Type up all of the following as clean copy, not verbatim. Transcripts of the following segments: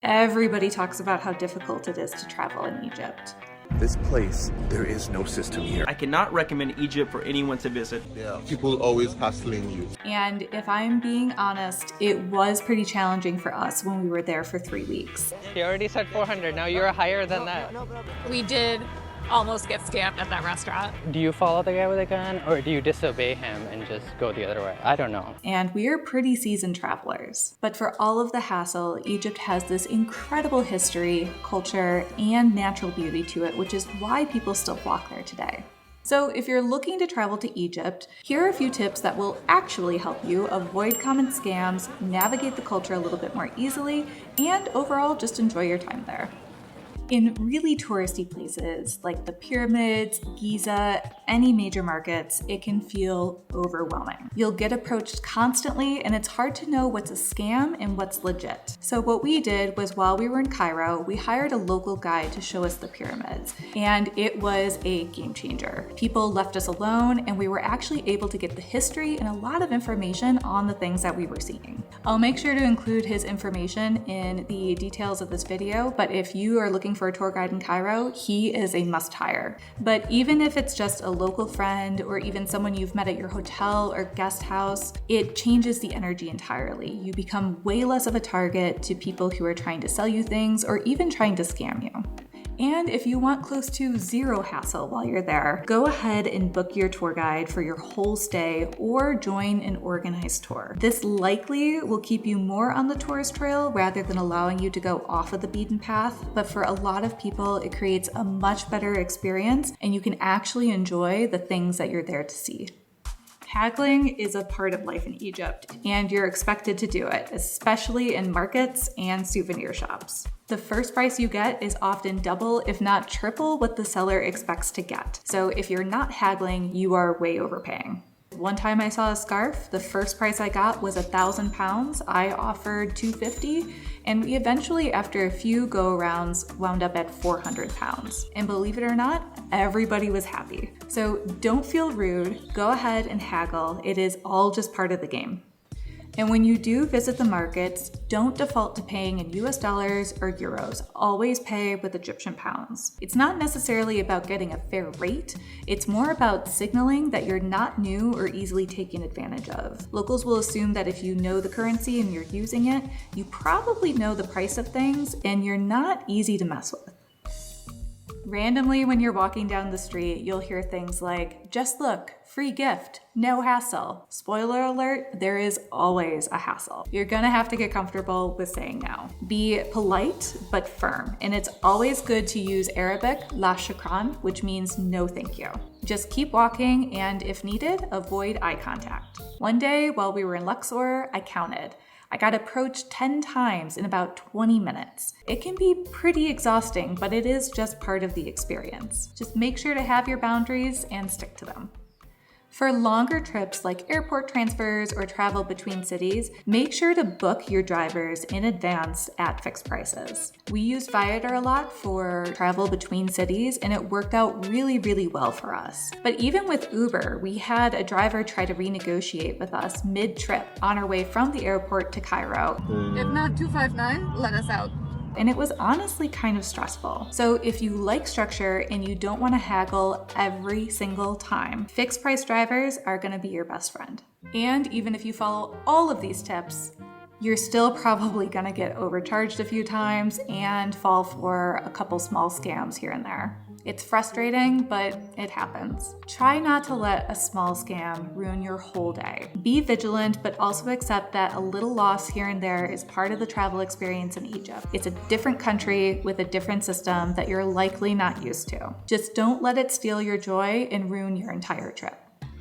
Everybody talks about how difficult it is to travel in Egypt. This place, there is no system here. I cannot recommend Egypt for anyone to visit. Yeah, people always hassling you. And if I'm being honest, it was pretty challenging for us when we were there for 3 weeks. You already said 400, now you're higher than that. We did almost get scammed at that restaurant. Do you follow the guy with a gun or do you disobey him and just go the other way? I don't know. And we're pretty seasoned travelers. But for all of the hassle, Egypt has this incredible history, culture, and natural beauty to it, which is why people still flock there today. So if you're looking to travel to Egypt, here are a few tips that will actually help you avoid common scams, navigate the culture a little bit more easily, and overall just enjoy your time there. In really touristy places like the pyramids, Giza, any major markets, it can feel overwhelming. You'll get approached constantly and it's hard to know what's a scam and what's legit. So what we did was while we were in Cairo, we hired a local guide to show us the pyramids, and it was a game changer. People left us alone and we were actually able to get the history and a lot of information on the things that we were seeing. I'll make sure to include his information in the details of this video, but if you are looking for a tour guide in Cairo, he is a must hire. But even if it's just a local friend or even someone you've met at your hotel or guest house, it changes the energy entirely. You become way less of a target to people who are trying to sell you things or even trying to scam you. And if you want close to zero hassle while you're there, go ahead and book your tour guide for your whole stay or join an organized tour. This likely will keep you more on the tourist trail rather than allowing you to go off of the beaten path, but for a lot of people, it creates a much better experience and you can actually enjoy the things that you're there to see. Haggling is a part of life in Egypt, and you're expected to do it, especially in markets and souvenir shops. The first price you get is often double, if not triple, what the seller expects to get. So if you're not haggling, you are way overpaying. One time I saw a scarf, the first price I got was £1,000. I offered £250, and we eventually, after a few go-arounds, wound up at £400. And believe it or not, everybody was happy. So don't feel rude, go ahead and haggle. It is all just part of the game. And when you do visit the markets, don't default to paying in US dollars or euros. Always pay with Egyptian pounds. It's not necessarily about getting a fair rate, it's more about signaling that you're not new or easily taken advantage of. Locals will assume that if you know the currency and you're using it, you probably know the price of things and you're not easy to mess with. Randomly, when you're walking down the street, you'll hear things like, just look, free gift, no hassle. Spoiler alert, there is always a hassle. You're gonna have to get comfortable with saying no. Be polite, but firm. And it's always good to use Arabic, la shukran, which means no thank you. Just keep walking, and if needed, avoid eye contact. One day, while we were in Luxor, I counted. I got approached 10 times in about 20 minutes. It can be pretty exhausting, but it is just part of the experience. Just make sure to have your boundaries and stick to them. For longer trips like airport transfers or travel between cities, make sure to book your drivers in advance at fixed prices. We used Viator a lot for travel between cities, and it worked out really, really well for us. But even with Uber, we had a driver try to renegotiate with us mid-trip on our way from the airport to Cairo. If not 259, let us out. And it was honestly kind of stressful. So if you like structure and you don't want to haggle every single time, fixed price drivers are going to be your best friend. And even if you follow all of these tips, you're still probably going to get overcharged a few times and fall for a couple small scams here and there. It's frustrating, but it happens. Try not to let a small scam ruin your whole day. Be vigilant, but also accept that a little loss here and there is part of the travel experience in Egypt. It's a different country with a different system that you're likely not used to. Just don't let it steal your joy and ruin your entire trip.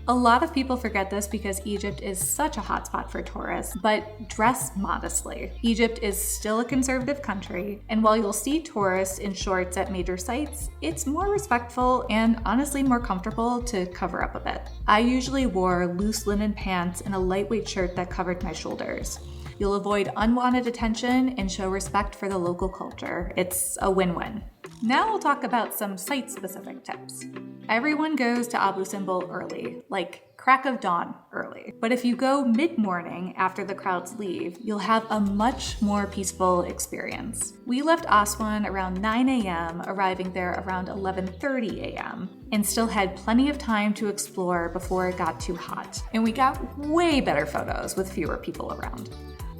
A lot of people forget this because Egypt is such a hotspot for tourists, but dress modestly. Egypt is still a conservative country, and while you'll see tourists in shorts at major sites, it's more respectful and honestly more comfortable to cover up a bit. I usually wore loose linen pants and a lightweight shirt that covered my shoulders. You'll avoid unwanted attention and show respect for the local culture. It's a win-win. Now we'll talk about some site-specific tips. Everyone goes to Abu Simbel early, like crack of dawn early. But if you go mid-morning after the crowds leave, you'll have a much more peaceful experience. We left Aswan around 9 a.m., arriving there around 11:30 a.m., and still had plenty of time to explore before it got too hot. And we got way better photos with fewer people around.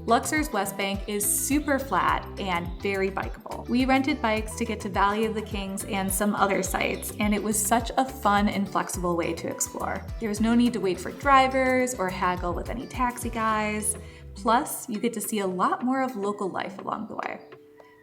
Luxor's West Bank is super flat and very bikeable. We rented bikes to get to Valley of the Kings and some other sites, and it was such a fun and flexible way to explore. There was no need to wait for drivers or haggle with any taxi guys. Plus, you get to see a lot more of local life along the way.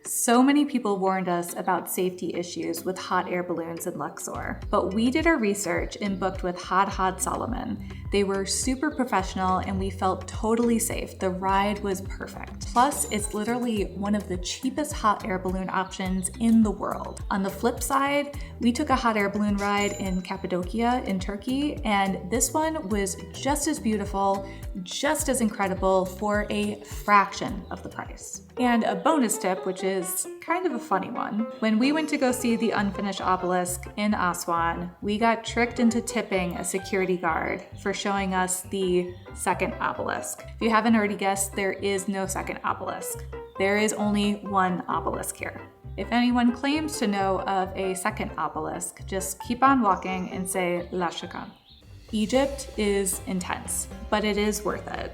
So many people warned us about safety issues with hot air balloons in Luxor, but we did our research and booked with Had Solomon. They were super professional and we felt totally safe. The ride was perfect. Plus, it's literally one of the cheapest hot air balloon options in the world. On the flip side, we took a hot air balloon ride in Cappadocia in Turkey, and this one was just as beautiful, just as incredible for a fraction of the price. And a bonus tip, which is kind of a funny one. When we went to go see the unfinished obelisk in Aswan, we got tricked into tipping a security guard for showing us the second obelisk. If you haven't already guessed, there is no second obelisk. There is only one obelisk here. If anyone claims to know of a second obelisk, just keep on walking and say La Shukran. Egypt is intense, but it is worth it.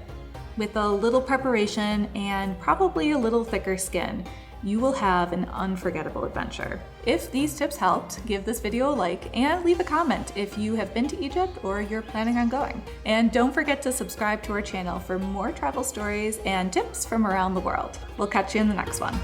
With a little preparation and probably a little thicker skin, you will have an unforgettable adventure. If these tips helped, give this video a like and leave a comment if you have been to Egypt or you're planning on going. And don't forget to subscribe to our channel for more travel stories and tips from around the world. We'll catch you in the next one.